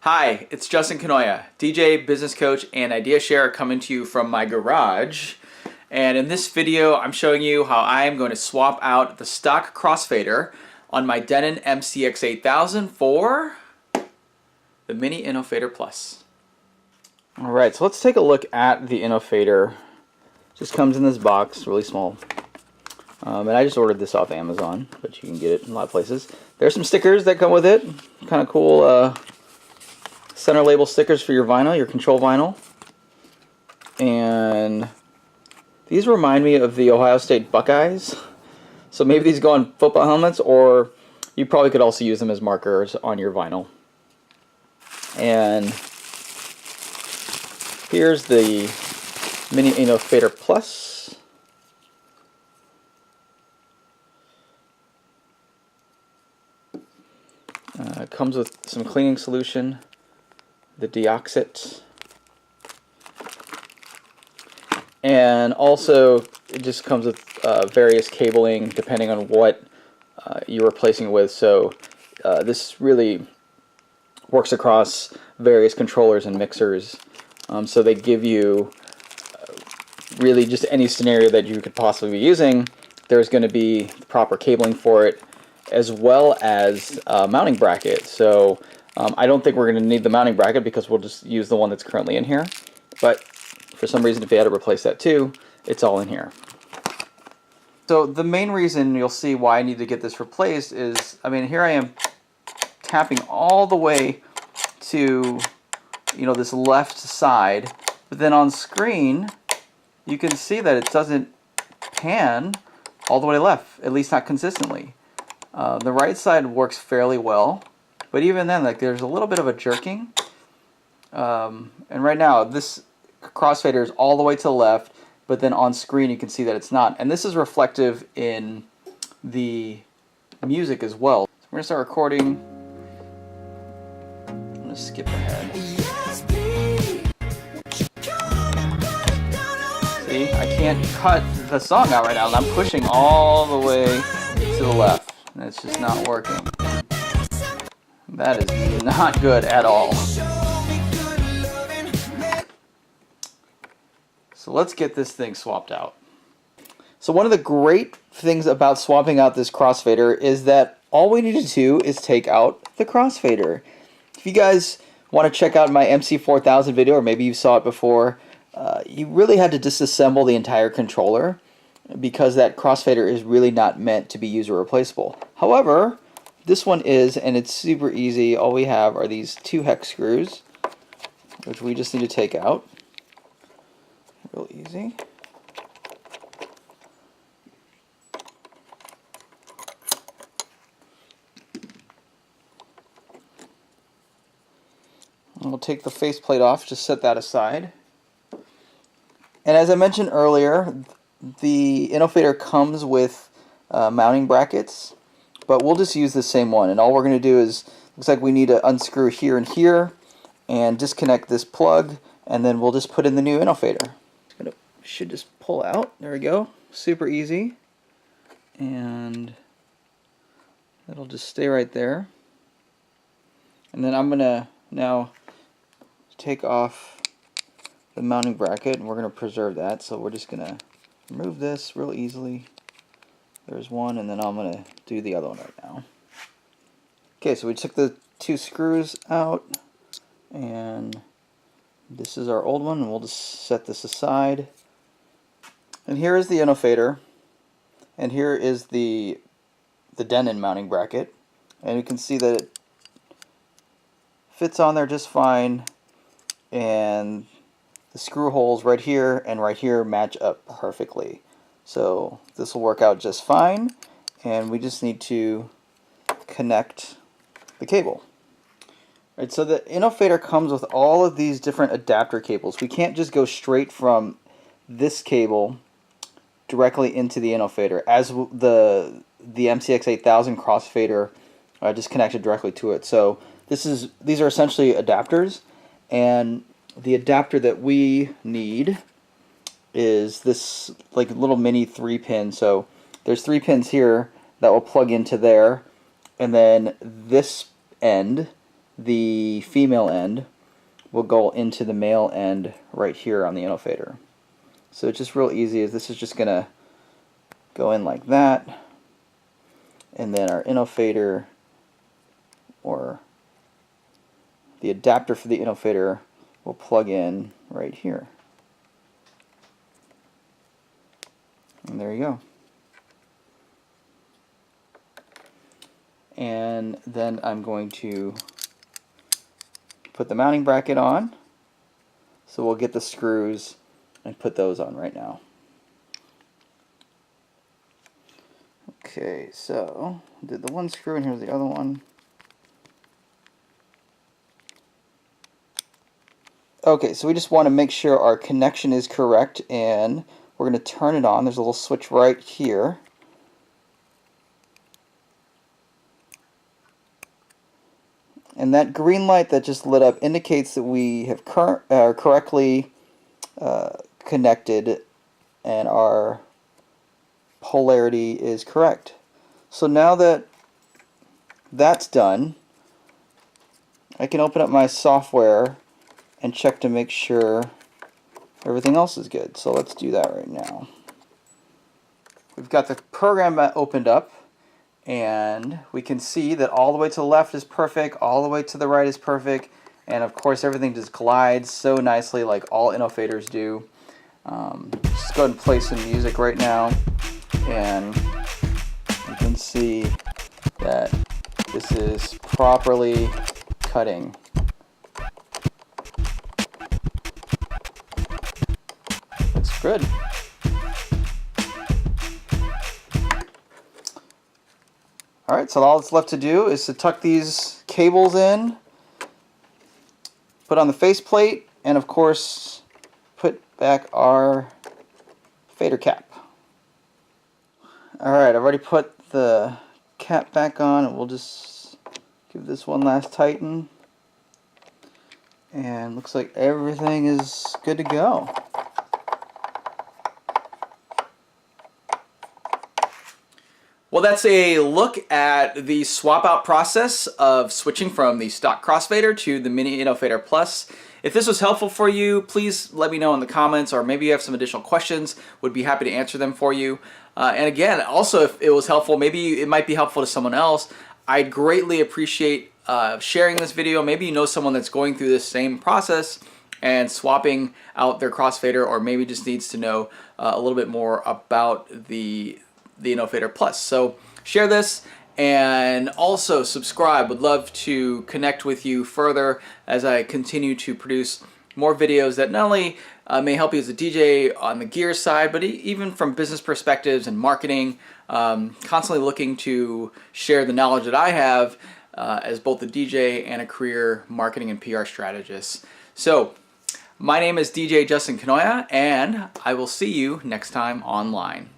Hi, it's Justin Kanoya, DJ, business coach, and idea sharer coming to you from my garage. And in this video, I'm showing you how I am going to swap out the stock crossfader on my Denon MCX8000 for the Mini Innofader Plus. Alright, so let's take a look at the Innofader. Just comes in this box, really small. And I just ordered this off Amazon, but you can get it in a lot of places. There's some stickers that come with it. Kind of cool center label stickers for your vinyl, your control vinyl. And these remind me of the Ohio State Buckeyes. So maybe these go on football helmets, or you probably could also use them as markers on your vinyl. And here's the Mini Innofader Plus. It comes with some cleaning solution, the deoxit, and also it just comes with various cabling depending on what you're replacing it with. So this really works across various controllers and mixers. So they give you really just any scenario that you could possibly be using. There's going to be the proper cabling for it, as well as a mounting bracket. So I don't think we're going to need the mounting bracket because we'll just use the one that's currently in here. But for some reason, if you had to replace that too, it's all in here. So the main reason you'll see why I need to get this replaced is, I mean, here I am tapping all the way to, you know, this left side, but then on screen you can see that it doesn't pan all the way left, at least not consistently. The right side works fairly well, but even then, like, there's a little bit of a jerking. And right now, this crossfader is all the way to the left, but then on screen you can see that it's not. And this is reflective in the music as well. So we're going to start recording. I'm going to skip ahead. See, I can't cut the song out right now, and I'm pushing all the way to the left. And it's just not working. That is not good at all. So let's get this thing swapped out. So one of the great things about swapping out this crossfader is that all we need to do is take out the crossfader. If you guys want to check out my MC4000 video, or maybe you saw it before, you really had to disassemble the entire controller, because that crossfader is really not meant to be user replaceable. However, this one is, and it's super easy. All we have are these 2 hex screws, which we just need to take out. Real easy. And we'll take the faceplate off, just set that aside. And as I mentioned earlier, the Innofader comes with mounting brackets, but we'll just use the same one. And all we're going to do is, looks like we need to unscrew here and here and disconnect this plug, and then we'll just put in the new Innofader. Should just pull out. There we go. Super easy. And it'll just stay right there. And then I'm going to now take off the mounting bracket, and we're going to preserve that. So we're just going to remove this real easily. There's one, and then I'm going to do the other one right now. Okay, so we took the 2 screws out, and this is our old one, and we'll just set this aside. And here is the Innofader, and here is the Denon mounting bracket, and you can see that it fits on there just fine, and the screw holes right here and right here match up perfectly. So this will work out just fine, and we just need to connect the cable. Right, so the Innofader comes with all of these different adapter cables. We can't just go straight from this cable directly into the Innofader, as the MCX8000 crossfader just connected directly to it. So these are essentially adapters, and the adapter that we need is this like little mini 3-pin. So there's 3 pins here that will plug into there, and then this end the female end will go into the male end right here on the Innofader. So it's just real easy. As this is just going to go in like that, and then our Innofader, or the adapter for the Innofader, will plug in right here. And there you go. And then I'm going to put the mounting bracket on. So we'll get the screws and put those on right now. Okay, so did the one screw and here's the other one. Okay, so we just want to make sure our connection is correct, and we're going to turn it on. There's a little switch right here. And that green light that just lit up indicates that we have correctly connected and our polarity is correct. So now that that's done, I can open up my software and check to make sure everything else is good. So let's do that right now. We've got the program opened up, and we can see that all the way to the left is perfect, all the way to the right is perfect, and of course everything just glides so nicely like all Innofaders do. Just go ahead and play some music right now, and you can see that this is properly cutting. Looks good. Alright, so all that's left to do is to tuck these cables in, put on the faceplate, and of course put back our fader cap. Alright, I've already put the cap back on, and we'll just give this one last tighten. And looks like everything is good to go. Well, that's a look at the swap out process of switching from the stock Crossfader to the Mini Innofader Plus. If this was helpful for you, please let me know in the comments, or maybe you have some additional questions. Would be happy to answer them for you. And again, also if it was helpful, maybe it might be helpful to someone else. I'd greatly appreciate sharing this video. Maybe you know someone that's going through this same process and swapping out their Crossfader, or maybe just needs to know a little bit more about the Innofader Plus. So share this, and also subscribe. Would love to connect with you further as I continue to produce more videos that not only may help you as a DJ on the gear side, but even from business perspectives and marketing. Constantly looking to share the knowledge that I have as both a DJ and a career marketing and PR strategist. So my name is DJ Justin Kanoya, and I will see you next time online.